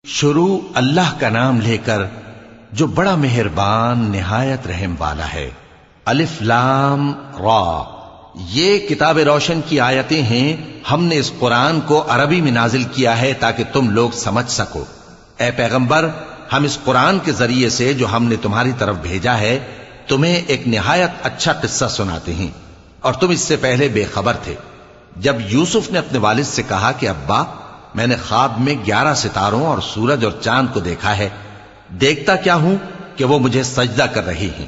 شروع اللہ کا نام لے کر جو بڑا مہربان نہایت رحم والا ہے۔ الف لام را، یہ کتاب روشن کی آیتیں ہیں۔ ہم نے اس قرآن کو عربی میں نازل کیا ہے تاکہ تم لوگ سمجھ سکو۔ اے پیغمبر، ہم اس قرآن کے ذریعے سے جو ہم نے تمہاری طرف بھیجا ہے تمہیں ایک نہایت اچھا قصہ سناتے ہیں، اور تم اس سے پہلے بے خبر تھے۔ جب یوسف نے اپنے والد سے کہا کہ ابا، میں نے خواب میں 11 ستاروں اور سورج اور چاند کو دیکھا ہے، دیکھتا کیا ہوں کہ وہ مجھے سجدہ کر رہی ہیں۔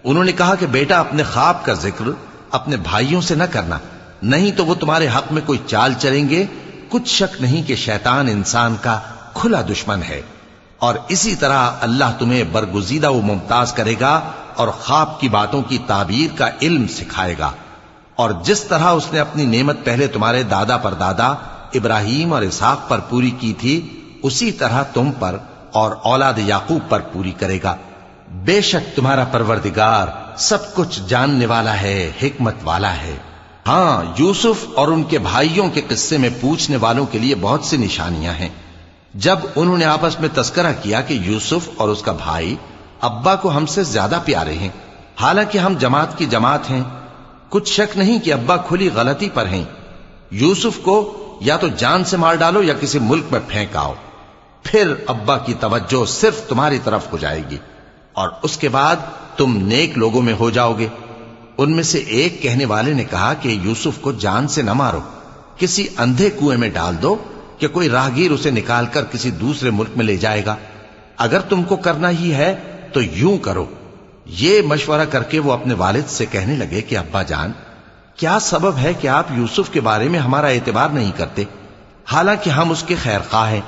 انہوں نے کہا کہ بیٹا، اپنے خواب کا ذکر اپنے بھائیوں سے نہ کرنا، نہیں تو وہ تمہارے حق میں کوئی چال چلیں گے۔ کچھ شک نہیں کہ شیطان انسان کا کھلا دشمن ہے، اور اسی طرح اللہ تمہیں برگزیدہ و ممتاز کرے گا اور خواب کی باتوں کی تعبیر کا علم سکھائے گا۔ اور جس طرح اس نے اپنی نعمت پہلے تمہارے دادا پر دادا ابراہیم اور اسحاق پر پوری کی تھی، اسی طرح تم پر اور اولاد یعقوب پر پوری کرے گا۔ بے شک تمہارا پروردگار سب کچھ جاننے والا ہے، حکمت والا ہے۔ ہاں، یوسف اور ان کے بھائیوں کے قصے میں پوچھنے والوں کے لیے بہت سی نشانیاں ہیں۔ جب انہوں نے آپس میں تذکرہ کیا کہ یوسف اور اس کا بھائی ابا کو ہم سے زیادہ پیارے ہیں، حالانکہ ہم جماعت کی جماعت ہیں، کچھ شک نہیں کہ ابا کھلی غلطی پر ہیں۔ یوسف کو یا تو جان سے مار ڈالو یا کسی ملک میں پھینک آؤ، پھر ابا کی توجہ صرف تمہاری طرف ہو جائے گی، اور اس کے بعد تم نیک لوگوں میں ہو جاؤ گے۔ ان میں سے ایک کہنے والے نے کہا کہ یوسف کو جان سے نہ مارو، کسی اندھے کنویں میں ڈال دو کہ کوئی راہگیر اسے نکال کر کسی دوسرے ملک میں لے جائے گا۔ اگر تم کو کرنا ہی ہے تو یوں کرو۔ یہ مشورہ کر کے وہ اپنے والد سے کہنے لگے کہ ابا جان، کیا سبب ہے کہ آپ یوسف کے بارے میں ہمارا اعتبار نہیں کرتے، حالانکہ ہم اس کے خیر خواہ ہیں؟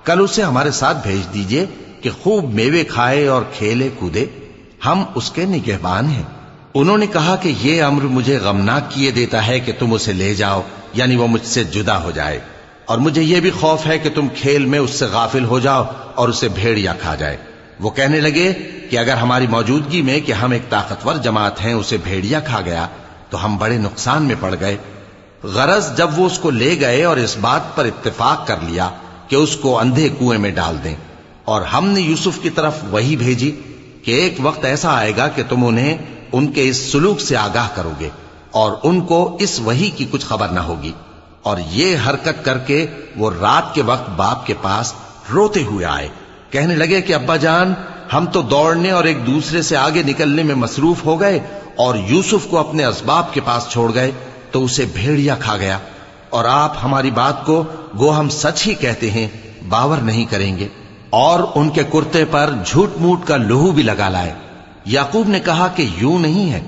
کل اسے ہمارے ساتھ بھیج دیجئے کہ خوب میوے کھائے اور کھیلے کودے، ہم اس کے نگہبان ہیں۔ انہوں نے کہا کہ یہ امر مجھے غمناک کیے دیتا ہے کہ تم اسے لے جاؤ، یعنی وہ مجھ سے جدا ہو جائے، اور مجھے یہ بھی خوف ہے کہ تم کھیل میں اس سے غافل ہو جاؤ اور اسے بھیڑیا کھا جائے۔ وہ کہنے لگے کہ اگر ہماری موجودگی میں کہ ہم ایک طاقتور جماعت ہیں اسے بھیڑیا کھا گیا تو ہم بڑے نقصان میں پڑ گئے۔ غرض جب وہ اس کو لے گئے اور اس بات پر اتفاق کر لیا کہ اس کو اندھے کنویں میں ڈال دیں، اور ہم نے یوسف کی طرف وحی بھیجی کہ ایک وقت ایسا آئے گا کہ تم انہیں ان کے اس سلوک سے آگاہ کرو گے، اور ان کو اس وحی کی کچھ خبر نہ ہوگی۔ اور یہ حرکت کر کے وہ رات کے وقت باپ کے پاس روتے ہوئے آئے، کہنے لگے کہ ابا جان، ہم تو دوڑنے اور ایک دوسرے سے آگے نکلنے میں مصروف ہو گئے اور یوسف کو اپنے اسباب کے پاس چھوڑ گئے تو اسے بھیڑیا کھا گیا، اور آپ ہماری بات کو گو ہم سچ ہی کہتے ہیں باور نہیں کریں گے۔ اور ان کے کرتے پر جھوٹ موٹ کا لہو بھی لگا لائے۔ یعقوب نے کہا کہ یوں نہیں ہے،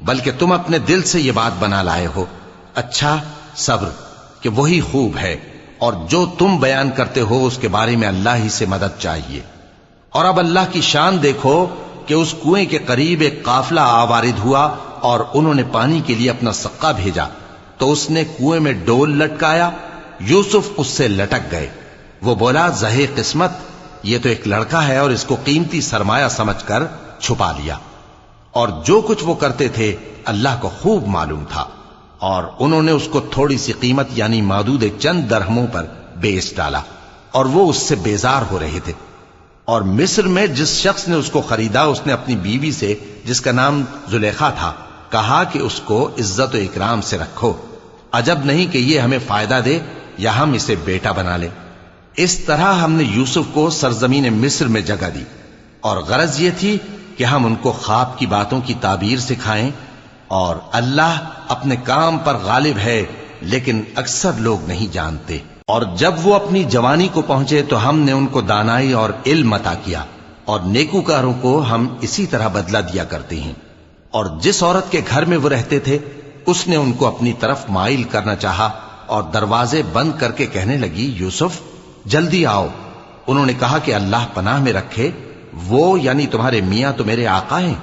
بلکہ تم اپنے دل سے یہ بات بنا لائے ہو۔ اچھا، صبر کہ وہی خوب ہے، اور جو تم بیان کرتے ہو اس کے بارے میں اللہ ہی سے مدد چاہیے۔ اور اب اللہ کی شان دیکھو کہ اس کنویں کے قریب ایک قافلہ آوارد ہوا اور انہوں نے پانی کے لیے اپنا سقا بھیجا، تو اس نے کنویں میں ڈول لٹکایا، یوسف اس سے لٹک گئے۔ وہ بولا، زہے قسمت، یہ تو ایک لڑکا ہے، اور اس کو قیمتی سرمایہ سمجھ کر چھپا لیا۔ اور جو کچھ وہ کرتے تھے اللہ کو خوب معلوم تھا، اور انہوں نے اس کو تھوڑی سی قیمت یعنی مادود چند درہموں پر بیچ ڈالا، اور وہ اس سے بیزار ہو رہے تھے۔ اور مصر میں جس شخص نے اس کو خریدا، اس نے اپنی بیوی سے جس کا نام زلیخا تھا کہا کہ اس کو عزت و اکرام سے رکھو، عجب نہیں کہ یہ ہمیں فائدہ دے یا ہم اسے بیٹا بنا لیں۔ اس طرح ہم نے یوسف کو سرزمین مصر میں جگہ دی، اور غرض یہ تھی کہ ہم ان کو خواب کی باتوں کی تعبیر سکھائیں۔ اور اللہ اپنے کام پر غالب ہے، لیکن اکثر لوگ نہیں جانتے۔ اور جب وہ اپنی جوانی کو پہنچے تو ہم نے ان کو دانائی اور علم عطا کیا، اور نیکوکاروں کو ہم اسی طرح بدلہ دیا کرتے ہیں۔ اور جس عورت کے گھر میں وہ رہتے تھے اس نے ان کو اپنی طرف مائل کرنا چاہا، اور دروازے بند کر کے کہنے لگی، یوسف جلدی آؤ۔ انہوں نے کہا کہ اللہ پناہ میں رکھے، وہ یعنی تمہارے میاں تو میرے آقا ہیں،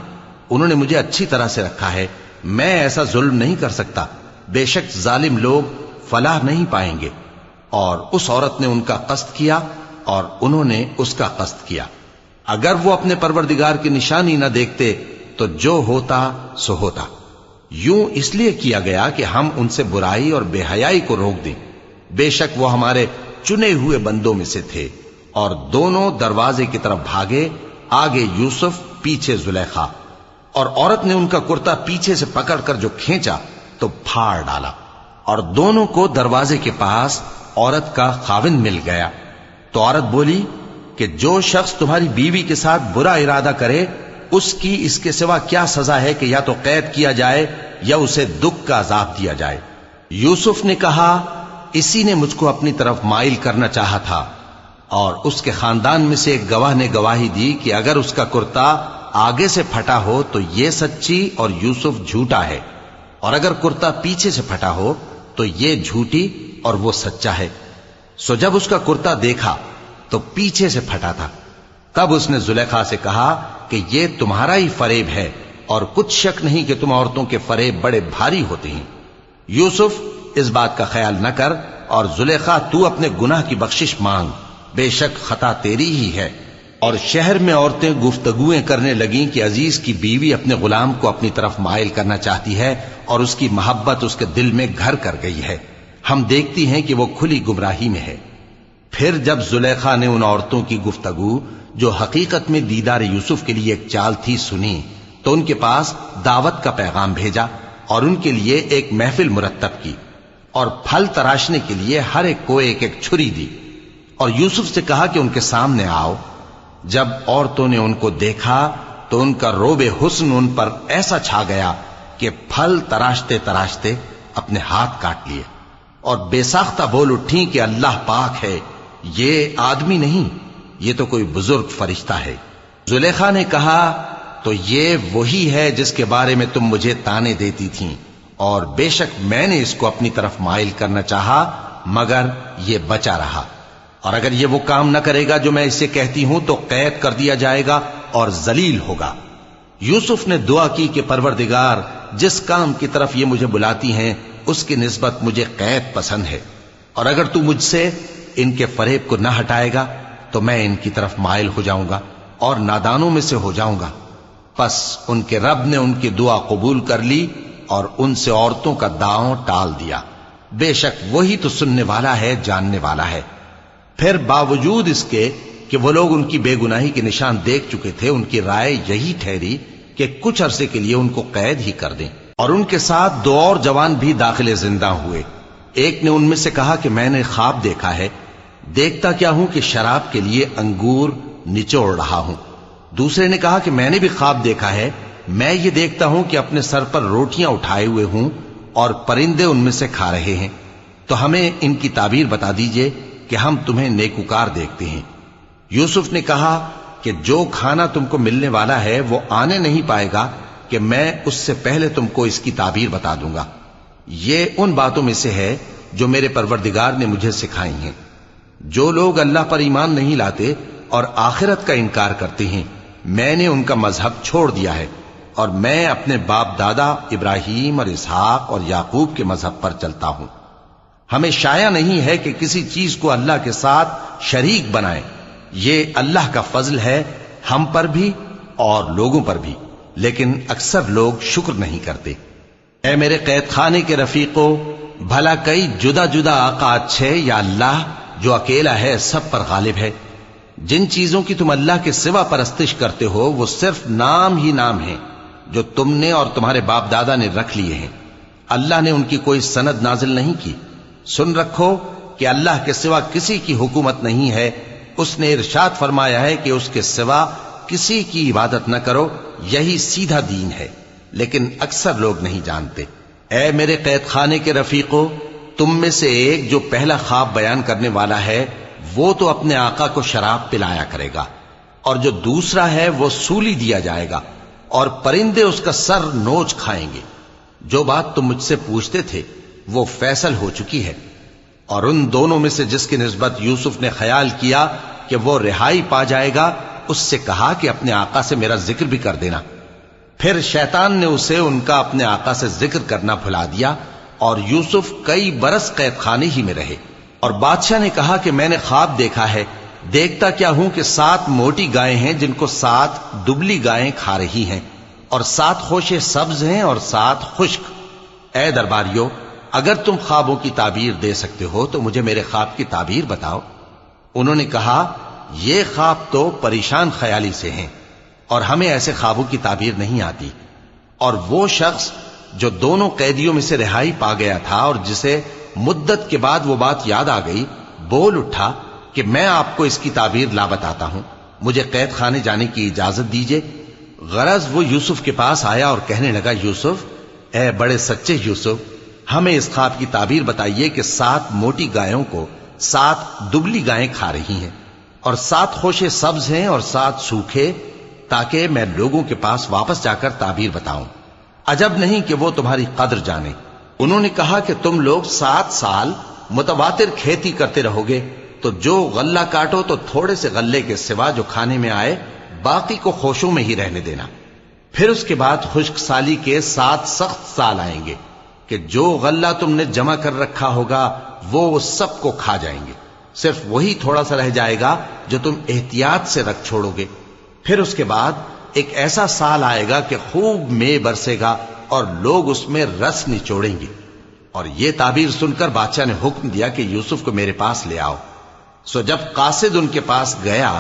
انہوں نے مجھے اچھی طرح سے رکھا ہے، میں ایسا ظلم نہیں کر سکتا، بے شک ظالم لوگ فلاح نہیں پائیں گے۔ اور اس عورت نے ان کا قصد کیا اور انہوں نے اس کا قصد کیا۔ اگر وہ اپنے پروردگار کی نشانی نہ دیکھتے تو جو ہوتا سو ہوتا۔ یوں اس لیے کیا گیا کہ ہم ان سے برائی اور بے حیائی کو روک دیں، بے شک وہ ہمارے چنے ہوئے بندوں میں سے تھے، اور دونوں دروازے کی طرف بھاگے، آگے یوسف، پیچھے زلیخا، اور عورت نے ان کا کرتا پیچھے سے پکڑ کر جو کھینچا تو پھاڑ ڈالا، اور دونوں کو دروازے کے پاس عورت کا خاوند مل گیا۔ تو عورت بولی کہ جو شخص تمہاری بیوی کے ساتھ برا ارادہ کرے اس کی اس کے سوا کیا سزا ہے کہ یا تو قید کیا جائے یا اسے دکھ کا عذاب دیا جائے۔ یوسف نے کہا اسی نے مجھ کو اپنی طرف مائل کرنا چاہا تھا، اور اس کے خاندان میں سے ایک گواہ نے گواہی دی کہ اگر اس کا کرتا آگے سے پھٹا ہو تو یہ سچی اور یوسف جھوٹا ہے، اور اگر کرتا پیچھے سے پھٹا ہو تو یہ جھوٹی اور وہ سچا ہے۔ سو جب اس کا کرتا دیکھا تو پیچھے سے پھٹا تھا، تب اس نے زلیخا سے کہا کہ یہ تمہارا ہی فریب ہے، اور کچھ شک نہیں کہ تم عورتوں کے فریب بڑے بھاری ہوتے ہیں۔ یوسف اس بات کا خیال نہ کر، اور زلیخا تو اپنے گناہ کی بخشش مانگ، بے شک خطا تیری ہی ہے۔ اور شہر میں عورتیں گفتگویں کرنے لگیں کہ عزیز کی بیوی اپنے غلام کو اپنی طرف مائل کرنا چاہتی ہے، اور اس کی محبت اس کے دل میں گھر کر گئی ہے، ہم دیکھتی ہیں کہ وہ کھلی گمراہی میں ہے۔ پھر جب زلیخا نے ان عورتوں کی گفتگو جو حقیقت میں دیدار یوسف کے لیے ایک چال تھی سنی، تو ان کے پاس دعوت کا پیغام بھیجا، اور ان کے لیے ایک محفل مرتب کی، اور پھل تراشنے کے لیے ہر ایک کو ایک ایک چھری دی، اور یوسف سے کہا کہ ان کے سامنے آؤ۔ جب عورتوں نے ان کو دیکھا تو ان کا روب حسن ان پر ایسا چھا گیا کہ پھل تراشتے تراشتے اپنے ہاتھ کاٹ لیے، اور بے ساختہ بول اٹھیں کہ اللہ پاک ہے، یہ آدمی نہیں، یہ تو کوئی بزرگ فرشتہ ہے۔ زلیخا نے کہا تو یہ وہی ہے جس کے بارے میں تم مجھے تانے دیتی تھیں، اور بے شک میں نے اس کو اپنی طرف مائل کرنا چاہا مگر یہ بچا رہا، اور اگر یہ وہ کام نہ کرے گا جو میں اسے کہتی ہوں تو قید کر دیا جائے گا اور ذلیل ہوگا۔ یوسف نے دعا کی کہ پروردگار جس کام کی طرف یہ مجھے بلاتی ہیں اس کی نسبت مجھے قید پسند ہے، اور اگر تو مجھ سے ان کے فریب کو نہ ہٹائے گا تو میں ان کی طرف مائل ہو جاؤں گا اور نادانوں میں سے ہو جاؤں گا۔ پس ان کے رب نے ان کی دعا قبول کر لی اور ان سے عورتوں کا داؤں ٹال دیا، بے شک وہی تو سننے والا ہے، جاننے والا ہے۔ پھر باوجود اس کے کہ وہ لوگ ان کی بے گناہی کے نشان دیکھ چکے تھے، ان کی رائے یہی ٹھہری کہ کچھ عرصے کے لیے ان کو قید ہی کر دیں، اور ان کے ساتھ دو اور جوان بھی داخل زندہ ہوئے۔ ایک نے ان میں سے کہا کہ میں نے خواب دیکھا ہے، دیکھتا کیا ہوں کہ شراب کے لیے انگور نچوڑ رہا ہوں۔ دوسرے نے کہا کہ میں نے بھی خواب دیکھا ہے، میں یہ دیکھتا ہوں کہ اپنے سر پر روٹیاں اٹھائے ہوئے ہوں اور پرندے ان میں سے کھا رہے ہیں، تو ہمیں ان کی تعبیر بتا دیجئے کہ ہم تمہیں نیکوکار دیکھتے ہیں۔ یوسف نے کہا کہ جو کھانا تم کو ملنے والا ہے وہ آنے نہیں پائے گا کہ میں اس سے پہلے تم کو اس کی تعبیر بتا دوں گا۔ یہ ان باتوں میں سے ہے جو میرے پروردگار نے مجھے سکھائی ہیں۔ جو لوگ اللہ پر ایمان نہیں لاتے اور آخرت کا انکار کرتے ہیں، میں نے ان کا مذہب چھوڑ دیا ہے، اور میں اپنے باپ دادا ابراہیم اور اسحاق اور یعقوب کے مذہب پر چلتا ہوں۔ ہمیں شایع نہیں ہے کہ کسی چیز کو اللہ کے ساتھ شریک بنائیں، یہ اللہ کا فضل ہے ہم پر بھی اور لوگوں پر بھی، لیکن اکثر لوگ شکر نہیں کرتے۔ اے میرے قید خانے کے رفیقو، بھلا کئی جدا جدا آقا اچھے یا اللہ جو اکیلا ہے سب پر غالب ہے؟ جن چیزوں کی تم اللہ کے سوا پرستش کرتے ہو وہ صرف نام ہی نام ہیں جو تم نے اور تمہارے باپ دادا نے رکھ لیے ہیں، اللہ نے ان کی کوئی سند نازل نہیں کی۔ سن رکھو کہ اللہ کے سوا کسی کی حکومت نہیں ہے، اس نے ارشاد فرمایا ہے کہ اس کے سوا کسی کی عبادت نہ کرو، یہی سیدھا دین ہے، لیکن اکثر لوگ نہیں جانتے۔ اے میرے قید خانے کے رفیقو، تم میں سے ایک جو پہلا خواب بیان کرنے والا ہے وہ تو اپنے آقا کو شراب پلایا کرے گا، اور جو دوسرا ہے وہ سولی دیا جائے گا، اور پرندے اس کا سر نوچ کھائیں گے۔ جو بات تم مجھ سے پوچھتے تھے وہ فیصل ہو چکی ہے، اور ان دونوں میں سے جس کی نسبت یوسف نے خیال کیا کہ وہ رہائی پا جائے گا، اس سے کہا کہ اپنے آقا سے میرا ذکر بھی کر دینا۔ پھر شیطان نے اسے ان کا اپنے آقا سے ذکر کرنا بھلا دیا، اور یوسف کئی برس قید خانے ہی میں رہے۔ اور بادشاہ نے کہا کہ میں نے خواب دیکھا ہے، دیکھتا کیا ہوں کہ 7 موٹی گائیں ہیں جن کو 7 دبلی گائیں کھا رہی ہیں، اور 7 خوشے سبز ہیں اور 7 خشک۔ اے درباریو، اگر تم خوابوں کی تعبیر دے سکتے ہو تو مجھے میرے خواب کی تعبیر بتاؤ۔ انہوں نے کہا یہ خواب تو پریشان خیالی سے ہیں اور ہمیں ایسے خوابوں کی تعبیر نہیں آتی۔ اور وہ شخص جو دونوں قیدیوں میں سے رہائی پا گیا تھا اور جسے مدت کے بعد وہ بات یاد آ گئی، بول اٹھا کہ میں آپ کو اس کی تعبیر لا بتاتا ہوں، مجھے قید خانے جانے کی اجازت دیجیے۔ غرض وہ یوسف کے پاس آیا اور کہنے لگا، یوسف، اے بڑے سچے یوسف، ہمیں اس خواب کی تعبیر بتائیے کہ 7 موٹی گایوں کو 7 دبلی گائیں کھا رہی ہیں اور 7 خوشے سبز ہیں اور 7 سوکھے، تاکہ میں لوگوں کے پاس واپس جا کر تعبیر بتاؤں۔ عجب نہیں کہ وہ تمہاری قدر جانے۔ انہوں نے کہا کہ تم لوگ 7 سال متواتر کھیتی کرتے رہو گے، تو جو غلہ کاٹو تو تھوڑے سے غلے کے سوا جو کھانے میں آئے باقی کو خوشوں میں ہی رہنے دینا۔ پھر اس کے بعد خشک سالی کے 7 سخت سال آئیں گے کہ جو غلہ تم نے جمع کر رکھا ہوگا وہ سب کو کھا جائیں گے، صرف وہی تھوڑا سا رہ جائے گا جو تم احتیاط سے رکھ چھوڑو گے۔ پھر اس کے بعد ایک ایسا سال آئے گا کہ خوب مے برسے گا اور لوگ اس میں رس نچوڑیں گے۔ اور یہ تعبیر سن کر بادشاہ نے حکم دیا کہ یوسف کو میرے پاس لے آؤ۔ سو جب قاصد ان کے پاس گیا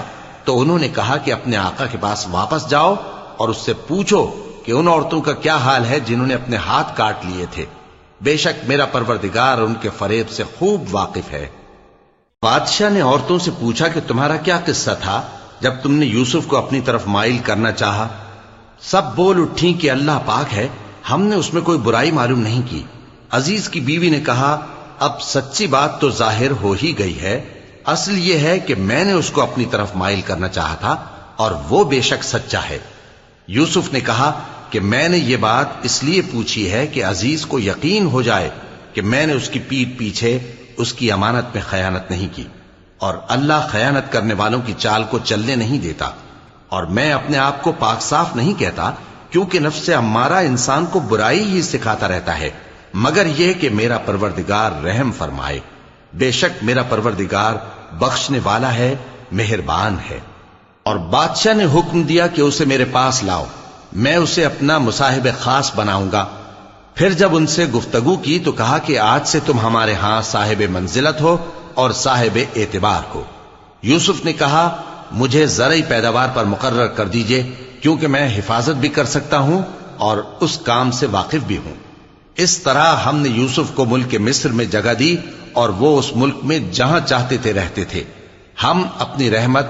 تو انہوں نے کہا کہ اپنے آقا کے پاس واپس جاؤ اور اس سے پوچھو کہ ان عورتوں کا کیا حال ہے جنہوں نے اپنے ہاتھ کاٹ لیے تھے، بے شک میرا پروردگار ان کے فریب سے خوب واقف ہے۔ بادشاہ نے عورتوں سے پوچھا کہ تمہارا کیا قصہ تھا جب تم نے یوسف کو اپنی طرف مائل کرنا چاہا؟ سب بول اٹھیں کہ اللہ پاک ہے، ہم نے اس میں کوئی برائی معلوم نہیں کی۔ عزیز کی بیوی نے کہا، اب سچی بات تو ظاہر ہو ہی گئی ہے، اصل یہ ہے کہ میں نے اس کو اپنی طرف مائل کرنا چاہا تھا اور وہ بے شک سچا ہے۔ یوسف نے کہا کہ میں نے یہ بات اس لیے پوچھی ہے کہ عزیز کو یقین ہو جائے کہ میں نے اس کی پیٹھ پیچھے اس کی امانت میں خیانت نہیں کی، اور اللہ خیانت کرنے والوں کی چال کو چلنے نہیں دیتا۔ اور میں اپنے آپ کو پاک صاف نہیں کہتا، کیونکہ نفس امارہ انسان کو برائی ہی سکھاتا رہتا ہے، مگر یہ کہ میرا پروردگار رحم فرمائے، بے شک میرا پروردگار بخشنے والا ہے، مہربان ہے۔ اور بادشاہ نے حکم دیا کہ اسے میرے پاس لاؤ، میں اسے اپنا مصاحب خاص بناؤں گا۔ پھر جب ان سے گفتگو کی تو کہا کہ آج سے تم ہمارے ہاں صاحب منزلت ہو اور صاحب اعتبار ہو۔ یوسف نے کہا، مجھے زرعی پیداوار پر مقرر کر دیجئے، کیونکہ میں حفاظت بھی کر سکتا ہوں اور اس کام سے واقف بھی ہوں۔ اس طرح ہم نے یوسف کو ملک مصر میں جگہ دی اور وہ اس ملک میں جہاں چاہتے تھے رہتے تھے۔ ہم اپنی رحمت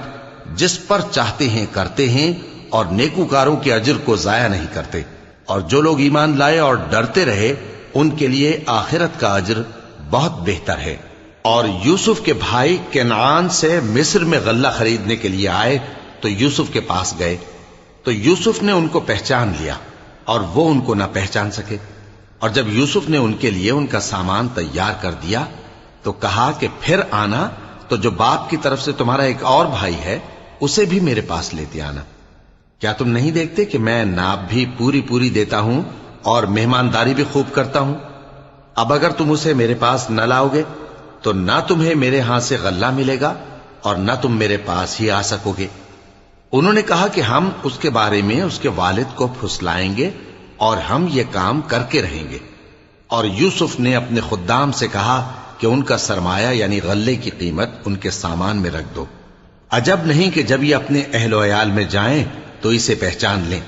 جس پر چاہتے ہیں کرتے ہیں اور نیکوکاروں کے اجر کو ضائع نہیں کرتے، اور جو لوگ ایمان لائے اور ڈرتے رہے ان کے لیے آخرت کا اجر بہت بہتر ہے۔ اور یوسف کے بھائی کنعان سے مصر میں غلہ خریدنے کے لیے آئے تو یوسف کے پاس گئے، تو یوسف نے ان کو پہچان لیا اور وہ ان کو نہ پہچان سکے۔ اور جب یوسف نے ان کے لیے ان کا سامان تیار کر دیا تو کہا کہ پھر آنا تو جو باپ کی طرف سے تمہارا ایک اور بھائی ہے اسے بھی میرے پاس لیتے آنا۔ کیا تم نہیں دیکھتے کہ میں ناب بھی پوری پوری دیتا ہوں اور مہمانداری بھی خوب کرتا ہوں؟ اب اگر تم اسے میرے پاس نہ لاؤ گے تو نہ تمہیں میرے ہاں سے غلہ ملے گا اور نہ تم میرے پاس ہی آ سکو گے۔ انہوں نے کہا کہ ہم اس کے بارے میں اس کے والد کو پھسلائیں گے اور ہم یہ کام کر کے رہیں گے۔ اور یوسف نے اپنے خدام سے کہا کہ ان کا سرمایہ یعنی غلے کی قیمت ان کے سامان میں رکھ دو۔ عجب نہیں کہ جب یہ اپنے اہل و عیال میں جائیں تو اسے پہچان لیں،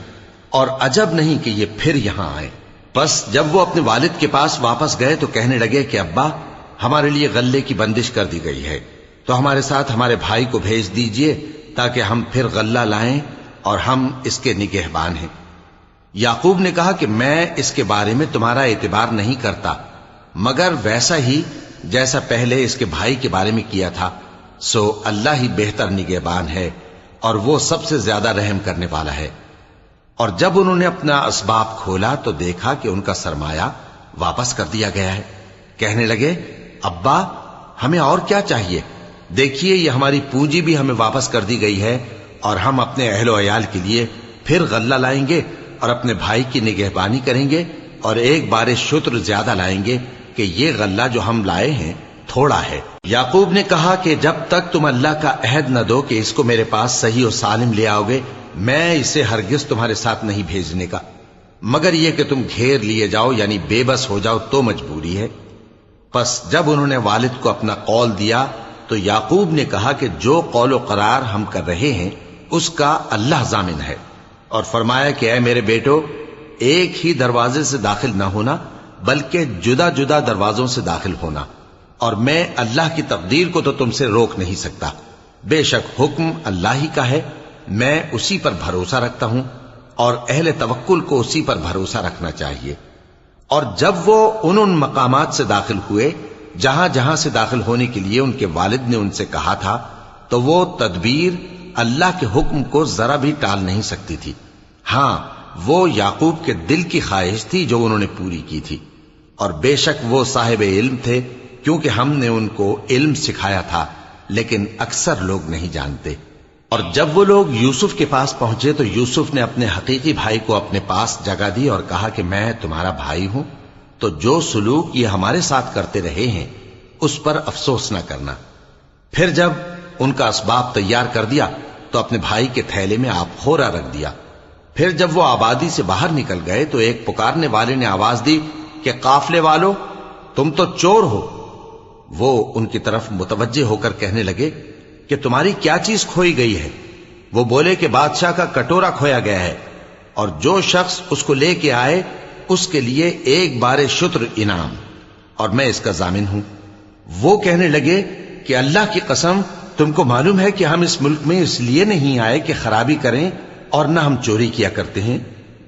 اور عجب نہیں کہ یہ پھر یہاں آئیں۔ بس جب وہ اپنے والد کے پاس واپس گئے تو کہنے لگے کہ ابا، ہمارے لیے غلے کی بندش کر دی گئی ہے، تو ہمارے ساتھ ہمارے بھائی کو بھیج دیجئے تاکہ ہم پھر غلہ لائیں اور ہم اس کے نگہبان ہیں۔ یعقوب نے کہا کہ میں اس کے بارے میں تمہارا اعتبار نہیں کرتا، مگر ویسا ہی جیسا پہلے اس کے بھائی کے بارے میں کیا تھا، سو اللہ ہی بہتر نگہبان ہے اور وہ سب سے زیادہ رحم کرنے والا ہے۔ اور جب انہوں نے اپنا اسباب کھولا تو دیکھا کہ ان کا سرمایہ واپس کر دیا گیا ہے۔ کہنے لگے، ابا ہمیں اور کیا چاہیے؟ دیکھیے یہ ہماری پونجی بھی ہمیں واپس کر دی گئی ہے، اور ہم اپنے اہل و عیال کے لیے پھر غلہ لائیں گے اور اپنے بھائی کی نگہبانی کریں گے، اور ایک بار شتر زیادہ لائیں گے کہ یہ غلہ جو ہم لائے ہیں تھوڑا ہے۔ یعقوب نے کہا کہ جب تک تم اللہ کا عہد نہ دو کہ اس کو میرے پاس صحیح و سالم لے آؤ گے، میں اسے ہرگز تمہارے ساتھ نہیں بھیجنے کا، مگر یہ کہ تم گھیر لیے جاؤ یعنی بے بس ہو جاؤ تو مجبوری ہے۔ پس جب انہوں نے والد کو اپنا قول دیا تو یعقوب نے کہا کہ جو قول و قرار ہم کر رہے ہیں اس کا اللہ ضامن ہے، اور فرمایا کہ اے میرے بیٹو، ایک ہی دروازے سے داخل نہ ہونا بلکہ جدا جدا دروازوں سے داخل ہونا، اور میں اللہ کی تقدیر کو تو تم سے روک نہیں سکتا، بے شک حکم اللہ ہی کا ہے، میں اسی پر بھروسہ رکھتا ہوں، اور اہل توکل کو اسی پر بھروسہ رکھنا چاہیے۔ اور جب وہ ان مقامات سے داخل ہوئے جہاں جہاں سے داخل ہونے کے لیے ان کے والد نے ان سے کہا تھا، تو وہ تدبیر اللہ کے حکم کو ذرا بھی ٹال نہیں سکتی تھی۔ ہاں، وہ یعقوب کے دل کی خواہش تھی جو انہوں نے پوری کی تھی، اور بے شک وہ صاحب علم تھے، کیونکہ ہم نے ان کو علم سکھایا تھا، لیکن اکثر لوگ نہیں جانتے۔ اور جب وہ لوگ یوسف کے پاس پہنچے تو یوسف نے اپنے حقیقی بھائی کو اپنے پاس جگہ دی اور کہا کہ میں تمہارا بھائی ہوں، تو جو سلوک یہ ہمارے ساتھ کرتے رہے ہیں اس پر افسوس نہ کرنا۔ پھر جب ان کا اسباب تیار کر دیا تو اپنے بھائی کے تھیلے میں آپ خورا رکھ دیا۔ پھر جب وہ آبادی سے باہر نکل گئے تو ایک پکارنے والے نے آواز دی کہ قافلے والو، تم تو چور ہو۔ وہ ان کی طرف متوجہ ہو کر کہنے لگے کہ تمہاری کیا چیز کھوئی گئی ہے؟ وہ بولے کہ بادشاہ کا کٹورا کھویا گیا ہے، اور جو شخص اس کو لے کے آئے اس کے لیے ایک بار شتر انعام، اور میں اس کا ضامن ہوں۔ وہ کہنے لگے کہ اللہ کی قسم، تم کو معلوم ہے کہ ہم اس ملک میں اس لیے نہیں آئے کہ خرابی کریں اور نہ ہم چوری کیا کرتے ہیں۔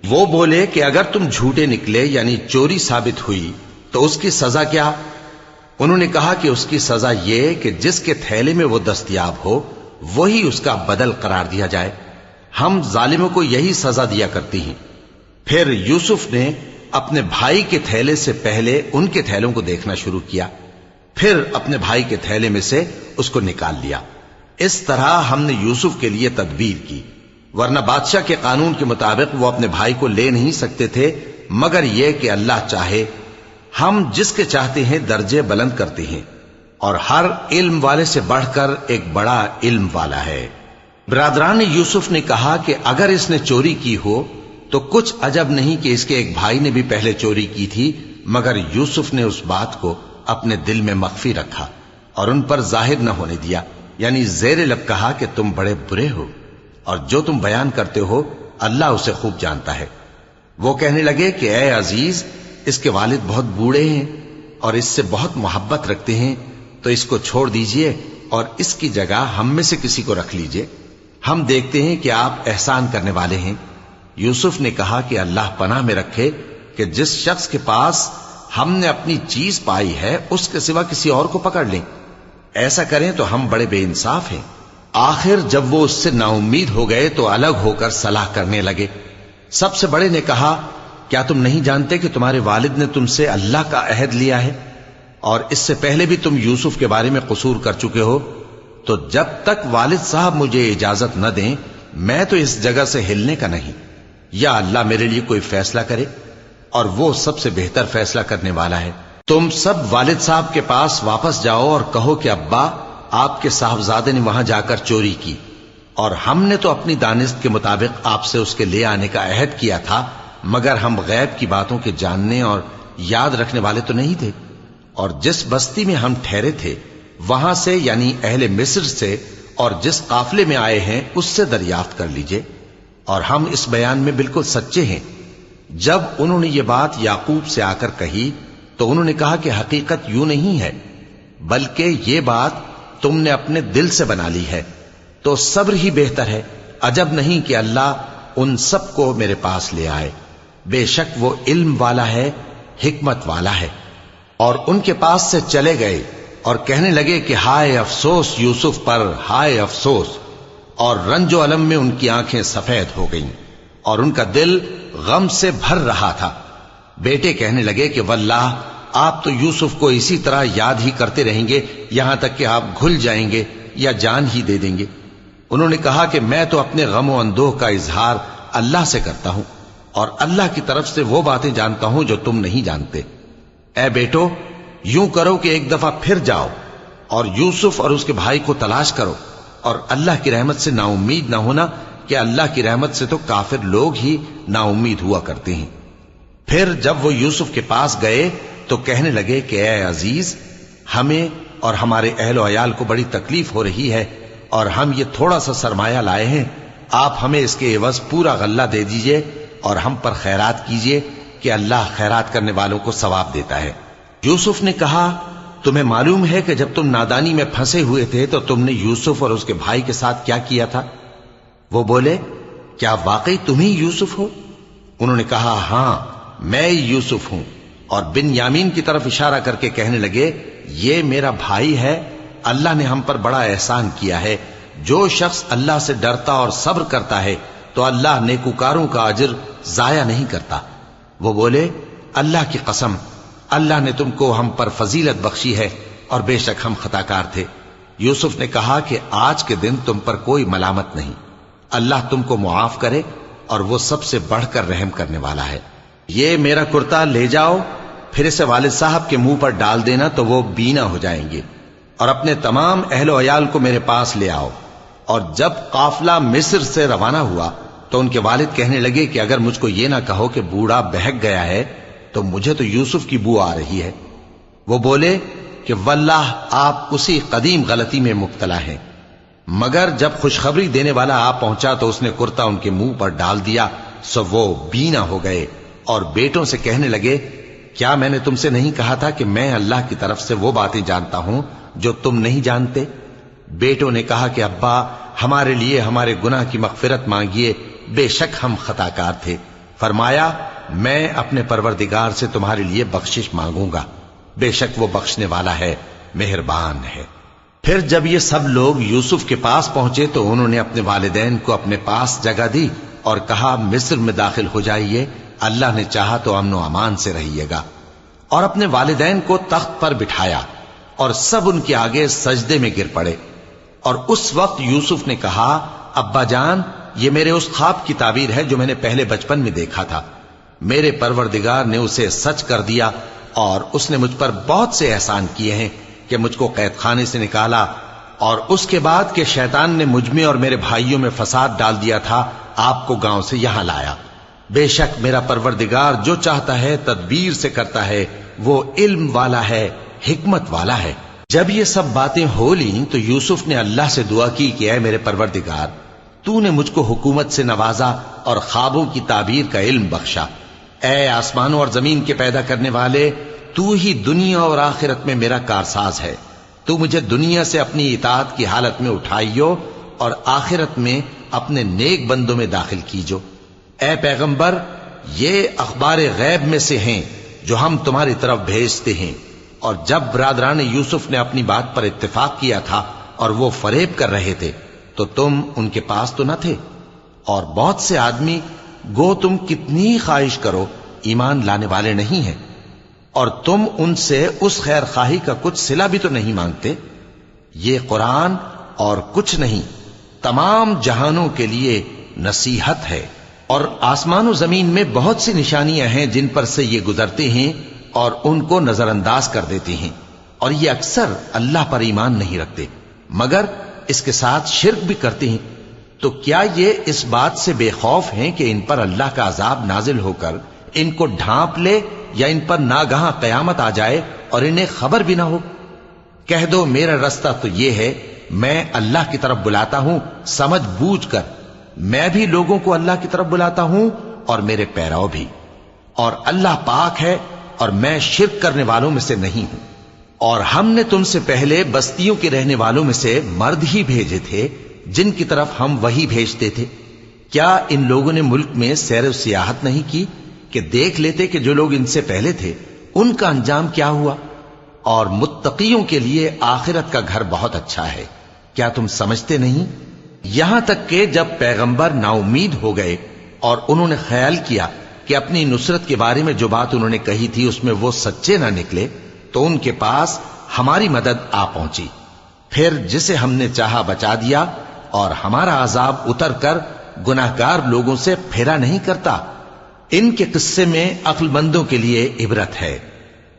وہ بولے کہ اگر تم جھوٹے نکلے یعنی چوری ثابت ہوئی تو اس کی سزا کیا؟ انہوں نے کہا کہ اس کی سزا یہ کہ جس کے تھیلے میں وہ دستیاب ہو وہی اس کا بدل قرار دیا جائے، ہم ظالموں کو یہی سزا دیا کرتی ہیں۔ پھر یوسف نے اپنے بھائی کے تھیلے سے پہلے ان کے تھیلوں کو دیکھنا شروع کیا، پھر اپنے بھائی کے تھیلے میں سے اس کو نکال لیا۔ اس طرح ہم نے یوسف کے لیے تدبیر کی، ورنہ بادشاہ کے قانون کے مطابق وہ اپنے بھائی کو لے نہیں سکتے تھے مگر یہ کہ اللہ چاہے۔ ہم جس کے چاہتے ہیں درجے بلند کرتے ہیں، اور ہر علم والے سے بڑھ کر ایک بڑا علم والا ہے۔ برادران یوسف نے کہا کہ اگر اس نے چوری کی ہو تو کچھ عجب نہیں کہ اس کے ایک بھائی نے بھی پہلے چوری کی تھی، مگر یوسف نے اس بات کو اپنے دل میں مخفی رکھا اور ان پر ظاہر نہ ہونے دیا، یعنی زیر لب کہا کہ تم بڑے برے ہو، اور جو تم بیان کرتے ہو اللہ اسے خوب جانتا ہے۔ وہ کہنے لگے کہ اے عزیز، اس کے والد بہت بوڑھے ہیں اور اس سے بہت محبت رکھتے ہیں، تو اس کو چھوڑ دیجئے اور اس کی جگہ ہم میں سے کسی کو رکھ لیجئے، ہم دیکھتے ہیں کہ آپ احسان کرنے والے ہیں۔ یوسف نے کہا کہ اللہ پناہ میں رکھے کہ جس شخص کے پاس ہم نے اپنی چیز پائی ہے اس کے سوا کسی اور کو پکڑ لیں، ایسا کریں تو ہم بڑے بے انصاف ہیں۔ آخر جب وہ اس سے نا امید ہو گئے تو الگ ہو کر صلاح کرنے لگے۔ سب سے بڑے نے کہا کیا تم نہیں جانتے کہ تمہارے والد نے تم سے اللہ کا عہد لیا ہے، اور اس سے پہلے بھی تم یوسف کے بارے میں قصور کر چکے ہو؟ تو جب تک والد صاحب مجھے اجازت نہ دیں میں تو اس جگہ سے ہلنے کا نہیں، یا اللہ میرے لیے کوئی فیصلہ کرے، اور وہ سب سے بہتر فیصلہ کرنے والا ہے۔ تم سب والد صاحب کے پاس واپس جاؤ اور کہو کہ ابا، آپ کے صاحبزادے نے وہاں جا کر چوری کی، اور ہم نے تو اپنی دانست کے مطابق آپ سے اس کے لے آنے کا عہد کیا تھا، مگر ہم غیب کی باتوں کے جاننے اور یاد رکھنے والے تو نہیں تھے، اور جس بستی میں ہم ٹھہرے تھے وہاں سے یعنی اہل مصر سے اور جس قافلے میں آئے ہیں اس سے دریافت کر لیجئے، اور ہم اس بیان میں بالکل سچے ہیں۔ جب انہوں نے یہ بات یعقوب سے آ کر کہی تو انہوں نے کہا کہ حقیقت یوں نہیں ہے، بلکہ یہ بات تم نے اپنے دل سے بنا لی ہے، تو صبر ہی بہتر ہے، عجب نہیں کہ اللہ ان سب کو میرے پاس لے آئے، بے شک وہ علم والا ہے، حکمت والا ہے۔ اور ان کے پاس سے چلے گئے اور کہنے لگے کہ ہائے افسوس یوسف پر، ہائے افسوس، اور رنج و الم میں ان کی آنکھیں سفید ہو گئیں اور ان کا دل غم سے بھر رہا تھا۔ بیٹے کہنے لگے کہ واللہ آپ تو یوسف کو اسی طرح یاد ہی کرتے رہیں گے یہاں تک کہ آپ گھل جائیں گے یا جان ہی دے دیں گے۔ انہوں نے کہا کہ میں تو اپنے غم و اندوہ کا اظہار اللہ سے کرتا ہوں، اور اللہ کی طرف سے وہ باتیں جانتا ہوں جو تم نہیں جانتے۔ اے بیٹو، یوں کرو کہ ایک دفعہ پھر جاؤ اور یوسف اور اس کے بھائی کو تلاش کرو، اور اللہ کی رحمت سے نا امید نہ ہونا کہ اللہ کی رحمت سے تو کافر لوگ ہی نا امید ہوا کرتے ہیں۔ پھر جب وہ یوسف کے پاس گئے تو کہنے لگے کہ اے عزیز، ہمیں اور ہمارے اہل و عیال کو بڑی تکلیف ہو رہی ہے، اور ہم یہ تھوڑا سا سرمایہ لائے ہیں، آپ ہمیں اس کے عوض پورا غلہ دے دیجئے اور ہم پر خیرات کیجئے کہ اللہ خیرات کرنے والوں کو ثواب دیتا ہے۔ یوسف نے کہا، تمہیں معلوم ہے کہ جب تم نادانی میں پھنسے ہوئے تھے تو تم نے یوسف اور اس کے بھائی کے ساتھ کیا کیا تھا؟ وہ بولے، کیا واقعی تم ہی یوسف ہو؟ انہوں نے کہا، ہاں میں یوسف ہوں، اور بن یامین کی طرف اشارہ کر کے کہنے لگے، یہ میرا بھائی ہے، اللہ نے ہم پر بڑا احسان کیا ہے۔ جو شخص اللہ سے ڈرتا اور صبر کرتا ہے تو اللہ نیکوکاروں کا اجر ضائع نہیں کرتا۔ وہ بولے، اللہ کی قسم، اللہ نے تم کو ہم پر فضیلت بخشی ہے اور بے شک ہم خطا کار تھے۔ یوسف نے کہا کہ آج کے دن تم پر کوئی ملامت نہیں، اللہ تم کو معاف کرے اور وہ سب سے بڑھ کر رحم کرنے والا ہے۔ یہ میرا کرتا لے جاؤ، پھر اسے والد صاحب کے منہ پر ڈال دینا تو وہ بینا ہو جائیں گے، اور اپنے تمام اہل و عیال کو میرے پاس لے آؤ۔ اور جب قافلہ مصر سے روانہ ہوا تو ان کے والد کہنے لگے کہ اگر مجھ کو یہ نہ کہو کہ بوڑھا بہک گیا ہے تو مجھے تو یوسف کی بو آ رہی ہے۔ وہ بولے کہ واللہ آپ اسی قدیم غلطی میں مبتلا ہیں۔ مگر جب خوشخبری دینے والا آ پہنچا تو اس نے کرتا ان کے منہ پر ڈال دیا، سو وہ بینا ہو گئے، اور بیٹوں سے کہنے لگے، کیا میں نے تم سے نہیں کہا تھا کہ میں اللہ کی طرف سے وہ باتیں جانتا ہوں جو تم نہیں جانتے؟ بیٹوں نے کہا کہ ابا، ہمارے لیے ہمارے گناہ کی مغفرت مانگیے، بے شک ہم خطا کار تھے۔ فرمایا، میں اپنے پروردگار سے تمہارے لیے بخشش مانگوں گا، بے شک وہ بخشنے والا ہے، مہربان ہے۔ پھر جب یہ سب لوگ یوسف کے پاس پہنچے تو انہوں نے اپنے والدین کو اپنے پاس جگہ دی اور کہا، مصر میں داخل ہو جائیے، اللہ نے چاہا تو امن و امان سے رہیے گا۔ اور اپنے والدین کو تخت پر بٹھایا اور سب ان کے آگے سجدے میں گر پڑے۔ اور اس وقت یوسف نے کہا، ابا جان، یہ میرے اس خواب کی تعبیر ہے جو میں نے پہلے بچپن میں دیکھا تھا۔ میرے پروردگار نے اسے سچ کر دیا، اور اس نے مجھ پر بہت سے احسان کیے ہیں کہ مجھ کو قید خانے سے نکالا، اور اس کے بعد کہ شیطان نے مجھ میں اور میرے بھائیوں میں فساد ڈال دیا تھا، آپ کو گاؤں سے یہاں لایا۔ بے شک میرا پروردگار جو چاہتا ہے تدبیر سے کرتا ہے، وہ علم والا ہے، حکمت والا ہے۔ جب یہ سب باتیں ہو لیں تو یوسف نے اللہ سے دعا کی کہ اے میرے پروردگار، تو نے مجھ کو حکومت سے نوازا اور خوابوں کی تعبیر کا علم بخشا۔ اے آسمانوں اور زمین کے پیدا کرنے والے، تو ہی دنیا اور آخرت میں میرا کارساز ہے۔ تو مجھے دنیا سے اپنی اطاعت کی حالت میں اٹھائیو اور آخرت میں اپنے نیک بندوں میں داخل کیجو۔ اے پیغمبر، یہ اخبار غیب میں سے ہیں جو ہم تمہاری طرف بھیجتے ہیں۔ اور جب برادران یوسف نے اپنی بات پر اتفاق کیا تھا اور وہ فریب کر رہے تھے تو تم ان کے پاس تو نہ تھے، اور بہت سے آدمی گو تم کتنی خواہش کرو ایمان لانے والے نہیں ہیں، اور تم ان سے اس خیر خواہی کا کچھ صلہ بھی تو نہیں مانگتے۔ یہ قرآن اور کچھ نہیں، تمام جہانوں کے لیے نصیحت ہے، اور آسمان و زمین میں بہت سی نشانیاں ہیں جن پر سے یہ گزرتے ہیں اور ان کو نظر انداز کر دیتے ہیں، اور یہ اکثر اللہ پر ایمان نہیں رکھتے مگر اس کے ساتھ شرک بھی کرتے ہیں۔ تو کیا یہ اس بات سے بے خوف ہیں کہ ان پر اللہ کا عذاب نازل ہو کر ان کو ڈھانپ لے، یا ان پر ناگہاں قیامت آ جائے اور انہیں خبر بھی نہ ہو؟ کہہ دو، میرا رستہ تو یہ ہے، میں اللہ کی طرف بلاتا ہوں سمجھ بوجھ کر، میں بھی لوگوں کو اللہ کی طرف بلاتا ہوں اور میرے پیرو بھی، اور اللہ پاک ہے اور میں شرک کرنے والوں میں سے نہیں ہوں۔ اور ہم نے تم سے پہلے بستیوں کے رہنے والوں میں سے مرد ہی بھیجے تھے جن کی طرف ہم وہی بھیجتے تھے۔ کیا ان لوگوں نے ملک میں سیر و سیاحت نہیں کی کہ دیکھ لیتے کہ جو لوگ ان سے پہلے تھے ان کا انجام کیا ہوا؟ اور متقیوں کے لیے آخرت کا گھر بہت اچھا ہے، کیا تم سمجھتے نہیں؟ یہاں تک کہ جب پیغمبر نا امید ہو گئے اور انہوں نے خیال کیا کہ اپنی نصرت کے بارے میں جو بات انہوں نے کہی تھی اس میں وہ سچے نہ نکلے، تو ان کے پاس ہماری مدد آ پہنچی، پھر جسے ہم نے چاہا بچا دیا، اور ہمارا عذاب اتر کر گناہگار لوگوں سے پھیرا نہیں کرتا۔ ان کے قصے میں عقل مندوں کے لیے عبرت ہے۔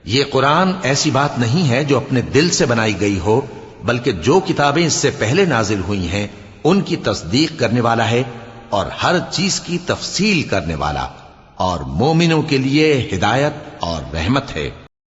یہ قرآن ایسی بات نہیں ہے جو اپنے دل سے بنائی گئی ہو، بلکہ جو کتابیں اس سے پہلے نازل ہوئی ہیں ان کی تصدیق کرنے والا ہے، اور ہر چیز کی تفصیل کرنے والا، اور مومنوں کے لیے ہدایت اور رحمت ہے۔